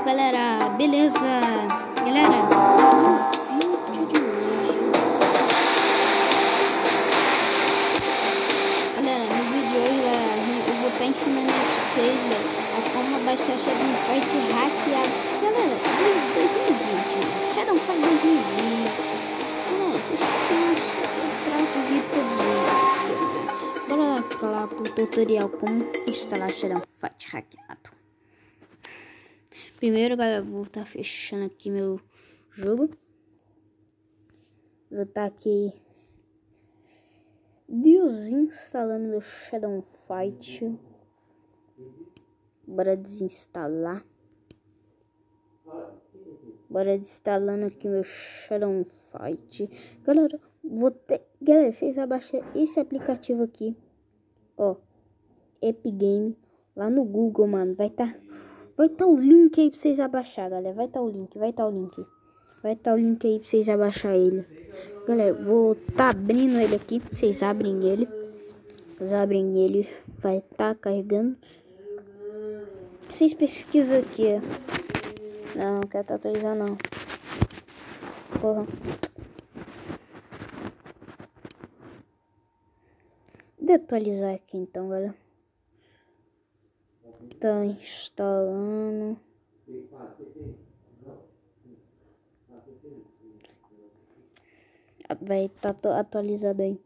galera, beleza? Galera, no vídeo de hoje, eu vou estar ensinando vocês, a como abaixar Shadow Fight hackeado. Galera, 2020, Shadow Fight 2020. Galera, vocês pensam, eu trago o vídeo todos os dias. Bora lá pro tutorial como instalar Shadow Fight hackeado. Primeiro, galera, vou estar fechando aqui meu jogo. Vou estar aqui desinstalando meu Shadow Fight. Bora desinstalar. Bora desinstalando aqui meu Shadow Fight. Galera, galera, vocês abaixam esse aplicativo aqui, ó, Epic Game, lá no Google, mano. Vai estar o link aí pra vocês abaixar, galera. Vai estar o link aí pra vocês abaixar ele. Galera, vou tá abrindo ele aqui. Vocês abrem ele. Vai estar carregando. Vocês pesquisam aqui, ó. Não quero atualizar, não. Porra. Vou atualizar aqui então, galera. Tá instalando. Vai estar atualizado aí.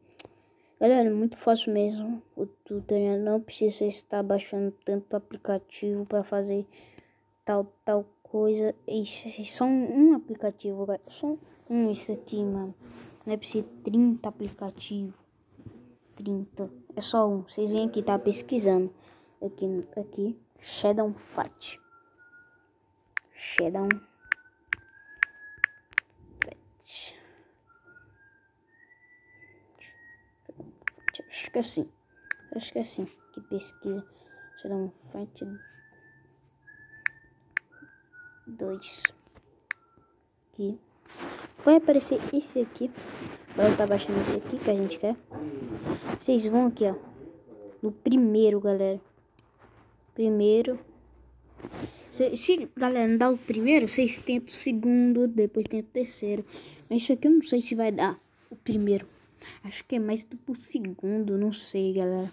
Galera, muito fácil mesmo. O tutorial não precisa estar baixando tanto aplicativo para fazer tal coisa. Isso é só um aplicativo, galera. Só isso aqui, mano. Não é preciso 30 aplicativos. 30. É só um. Vocês vêm aqui, tá pesquisando. Aqui. Shadow Fight. Acho que é assim. Que pesquisa. Shadow Fight 2. Aqui. Vai aparecer esse aqui. Agora tá baixando esse aqui que a gente quer. Vocês vão aqui, ó. No primeiro, galera. Se galera não dá o primeiro, vocês tentam o segundo, depois tentam o terceiro. Mas isso aqui eu não sei se vai dar o primeiro. Acho que é mais do que o segundo, não sei, galera.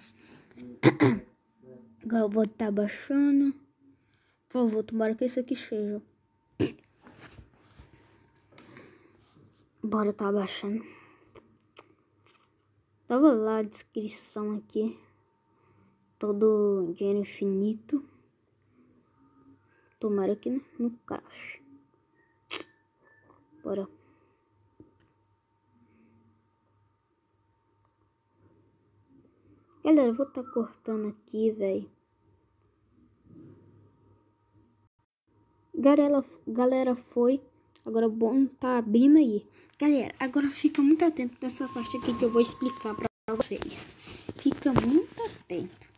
Agora eu vou estar baixando. Por favor, tomara que isso aqui seja. Bora tá baixando. Tava lá a descrição aqui. Todo dinheiro infinito. Tomara que não crash. Bora. Galera, eu vou estar cortando aqui, velho. Galera, foi. Agora bom tá abrindo aí. Galera, agora fica muito atento nessa parte aqui que eu vou explicar pra vocês. Fica muito atento.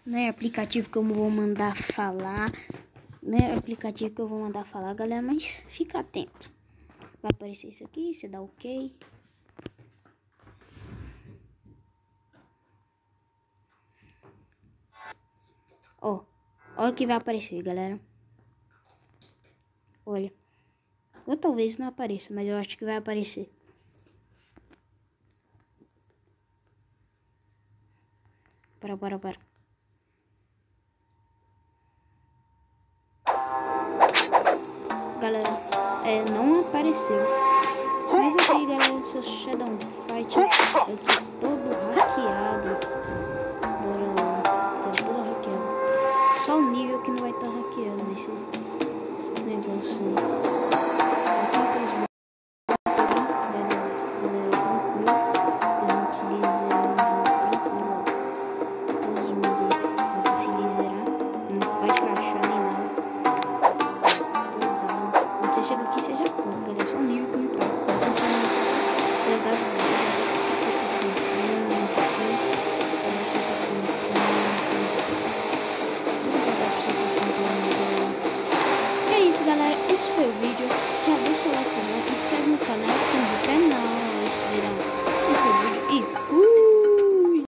Não é aplicativo que eu vou mandar falar. Galera, mas fica atento. Vai aparecer isso aqui, você dá OK. Ó, olha o que vai aparecer, galera. Olha. Ou talvez não apareça, mas eu acho que vai aparecer. Para. Galera, não apareceu. Mas aqui, galera, seu Shadow Fight aqui todo hackeado. Tá todo hackeado. Só o nível que não vai estar hackeado nesse negócio aí. Aqui tem os mods aqui, galera, tranquilo. Vocês vão conseguir zerar o jogo tranquilo. Todos os mods vão conseguir zerar. Não vai crashar nem nada. Quando você chega aqui, você já compra, galera. Só o nível que não tá. Vai continuar nesse aqui. Já dá galera, esse foi o vídeo. Já deixa o like.